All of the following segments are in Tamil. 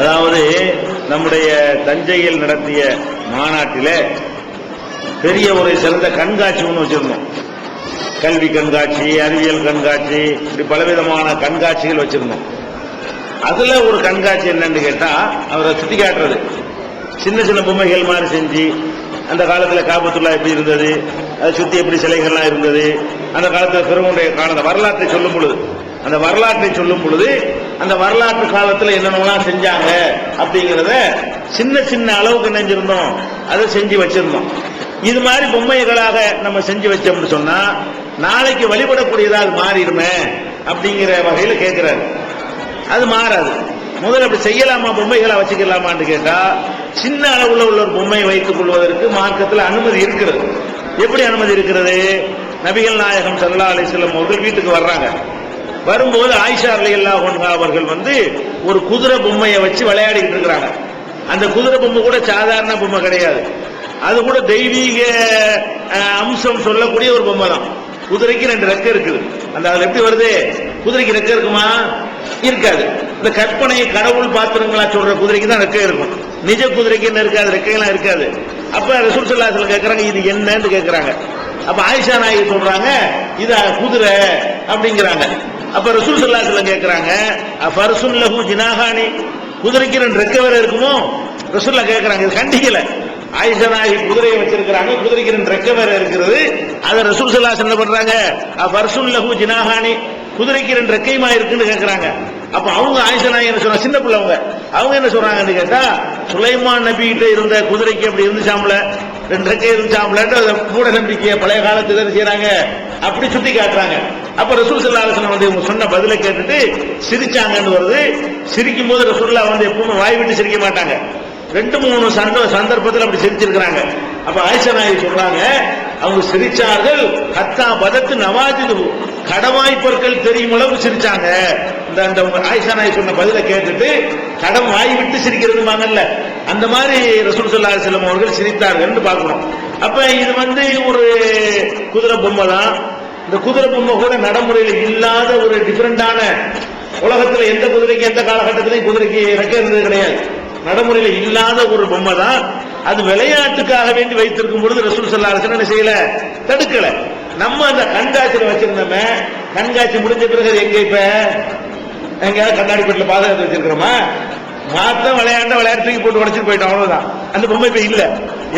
அதாவது நம்முடைய தஞ்சையில் நடத்திய மாநாட்டில் பெரிய ஒரு சிறந்த கண்காட்சி ஒன்று வச்சிருந்தோம். கல்வி கண்காட்சி, அறிவியல் கண்காட்சி, இப்படி பலவிதமான கண்காட்சிகள் வச்சிருந்தோம். அதுல ஒரு கண்காட்சி என்னன்னு கேட்டா, அவரை சுத்தி காட்டுறது சின்ன சின்ன பொம்மைகள் மாதிரி செஞ்சு, அந்த காலத்தில் காபத்துல்லா எப்படி இருந்தது, அதை சுத்தி எப்படி சிலைகள்லாம் இருந்தது, அந்த காலத்தில் பெருமுடைய கால வரலாற்றை சொல்லும் பொழுது அந்த வரலாற்று காலத்தில் என்னென்னலாம் செஞ்சாங்க அப்படிங்கிறத சின்ன சின்ன அளவுக்கு நினைஞ்சிருந்தோம், அதை செஞ்சு வச்சிருந்தோம். இது மாதிரி பொம்மைகளாக நம்ம செஞ்சு வச்சோம்னு சொன்னா நாளைக்கு வழிபடக்கூடியதாக மாறிடுமே அப்படிங்கிற வகையில் கேட்கிறாரு. அது மாறாது. முதல்ல அப்படி செய்யலாமா, பொம்மைகளை வச்சுக்கலாமான்னு கேட்டா, சின்ன அளவுல உள்ள ஒரு பொம்மையை வைத்துக் கொள்வதற்கு மார்க்கத்தில் அனுமதி இருக்கிறது. எப்படி அனுமதி இருக்கிறது? நபிகள் நாயகம் ஸல்லல்லாஹு அலைஹி வஸல்லம் அவர்கள் வீட்டுக்கு வர்றாங்க. வரும்போது ஆயிஷா ரலியல்லாஹு அன்ஹா அவர்கள் ஒரு குதிரை பொம்மையை வச்சு விளையாடிட்டு இருக்கிறாங்க. அந்த குதிரை பொம்மை கூட சாதாரண பொம்மை கிடையாது, அது கூட தெய்வீக அம்சம் சொல்லக்கூடிய ஒரு பொம்மை தான். குதிரைக்கு 2 ரெக்கை இருக்குது. அந்த அதுல எப்படி வருது? குதிரைக்கு ரெக்கை இருக்குமா? இருக்காது. இந்த கற்பனை கடவுள் பாத்திரங்களா சொல்ற குதிரைக்கு தான் ரெக்கை இருக்கும். நிஜ குதிரைக்கு என்ன இருக்காது, ரெக்கையெல்லாம் இருக்காது. அப்ப ரசூல் ஸல்லல்லாஹு அலைஹி வஸல்லம் கேட்கறாங்க, இது என்னன்னு கேட்கறாங்க. அப்ப ஆயிஷா நாயகி சொல்றாங்க, இது குதிரை அப்படிங்கிறாங்க. அப்ப ரசூல் ஸல்லல்லாஹு அலைஹி வஸல்லம் கேட்கறாங்க, ஃபர்சுன் லஹு ஜினாஹானி, குதிரைக்கு 2 ரெக்கை வேற இருக்குமோ? ரசூலுல்லாஹ் கேட்கறாங்க. இது கண்டிக்கல. ஆயிஷா நாயகி குதிரையை வச்சிருக்கிறாங்க, குதிரைக்கு 2 ரெக்கை வேற இருக்கிறது. அதை ரசூல் ஸல்லல்லாஹு அலைஹி வஸல்லம் பண்றாங்க, ஃபர்சுன் லஹு ஜினாஹானி, குதிரைக்கு 2 ரெக்கையுமா இருக்குன்னு கேட்கறாங்க. அப்ப அவங்க ஆயிஷா நாயகி என்ன சொல்றாங்க, சின்ன பிள்ளை அவங்க என்ன சொல்றாங்கன்னு கேட்டா, சுலைமான் நபி கிட்ட இருந்த குதிரைக்கு அப்படி இருந்துச்சாம்ல, 2 ரெக்கை இருந்துச்சாம்லன்னு மூட நம்பிக்கையை பழைய காலத்துல என்ன செய்யறாங்க, அப்படி சுட்டி காட்டுறாங்க. அப்ப ரசூல் ஸல்லல்லாஹு அலைஹி வஸல்லம் இவங்க சொன்ன பதிலை கேட்டுட்டு சிரிச்சாங்கன்னு வருது. சிரிக்கும் போது ரசூலுல்லாஹ் எப்பவுமே வாய் விட்டு சிரிக்க மாட்டாங்க. 2-3 சந்தர்ப்பத்தில் அப்படி சிரிச்சிருக்கிறாங்க. அப்ப ஆயிஷா நாயகி சொல்றாங்க, அவங்க சிரிச்சார்கள், ஹத்தா பதத்து நவாஜிது, கடவாய் பொருட்கள் தெரியும் அளவுக்கு சிரிச்சாங்க. இந்த ஆயிஷா நாயகி சொன்ன பதிலை கேட்டுட்டு கடம் வாய் விட்டு சிரிக்கிறதுமாங்கல்ல, அந்த மாதிரி ரசூல் ஸல்லல்லாஹு அலைஹி வஸல்லம் அவர்கள் சிரித்தார்கள் பார்க்கணும். அப்ப இது ஒரு குதிரை பொம்மை தான். இந்த குதிரை பொம்மை கூட நடைமுறையில் இல்லாத ஒரு டிஃபரெண்டான, உலகத்தில் எந்த குதிரைக்கு எந்த காலகட்டத்திலையும் குதிரைக்கு ரெக்கை இருந்தது கிடையாது. நடைமுறையில் இல்லாத ஒரு பொம்மை தான். அது விளையாட்டுக்காக வேண்டி வைத்திருக்கும் பொழுது ரசூல் ஸல்லல்லாஹு அலைஹி வஸல்லம் செய்யல, தடுக்கல. நம்ம அந்த கண்காட்சியில் வச்சிருந்தோமே, கண்காட்சி முடிஞ்ச பிறகு எங்க இப்ப எங்கேயாவது கண்ணாடி பெட்டில் பாதுகாத்து வச்சிருக்கிறோமா? மாத்தம் விளையாட்டு தூக்கி போட்டு உடைச்சிட்டு போயிட்டோம், அவ்வளவுதான். அந்த பொம்மை இப்ப இல்ல.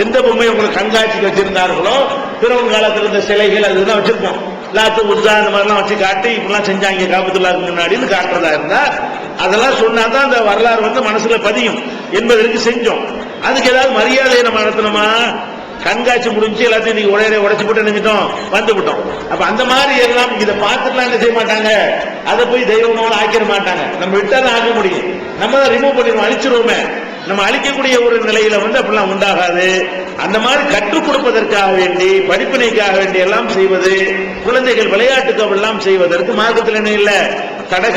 எந்த பொம்மை உங்களுக்கு கண்காட்சிக்கு வச்சிருந்தார்களோ, பிறகு காலத்தில் இருந்த சிலைகள் அதுதான் வச்சிருப்போம். லாத்து உஸ்ஸா அந்த மாதிரிலாம் வச்சு காட்டி இப்பெல்லாம் செஞ்சாங்க காபத்துல்லாஹ்க்கு முன்னாடின்னு காட்டுறதா இருந்தா, அதெல்லாம் சொன்னாதான் அந்த வரலாறு மனசுல பதியும் என்பதற்கு செஞ்சோம். அதுக்கு ஏதாவது மரியாதை நம்ம நடத்தணுமா? கண்காட்சி முடிஞ்சு எல்லாத்தையும் நீங்க உடைச்சு போட்டு நினைச்சிட்டோம், வந்துவிட்டோம். அப்ப அந்த மாதிரி எல்லாம் இதை பார்த்துட்டுலாம் என்ன செய்ய மாட்டாங்க, அதை போய் தெய்வமோட ஆக்கிட மாட்டாங்க. நம்ம விட்டாதான் ஆக்க முடியும். நம்ம தான் ரிமூவ் பண்ணிடுவோம், அழிச்சிருவோமே. நம்ம அழிக்கக்கூடிய ஒரு நிலையில அப்படிலாம் உண்டாகாது. அந்த மாதிரி கற்றுக் கொடுப்பதற்காக வேண்டி, படிப்பினைக்காக வேண்டி எல்லாம் செய்வது, குழந்தைகள் விளையாட்டுக்கு எல்லாம் செய்வதற்கு மார்க்கத்தில் என்ன இல்லை, தடை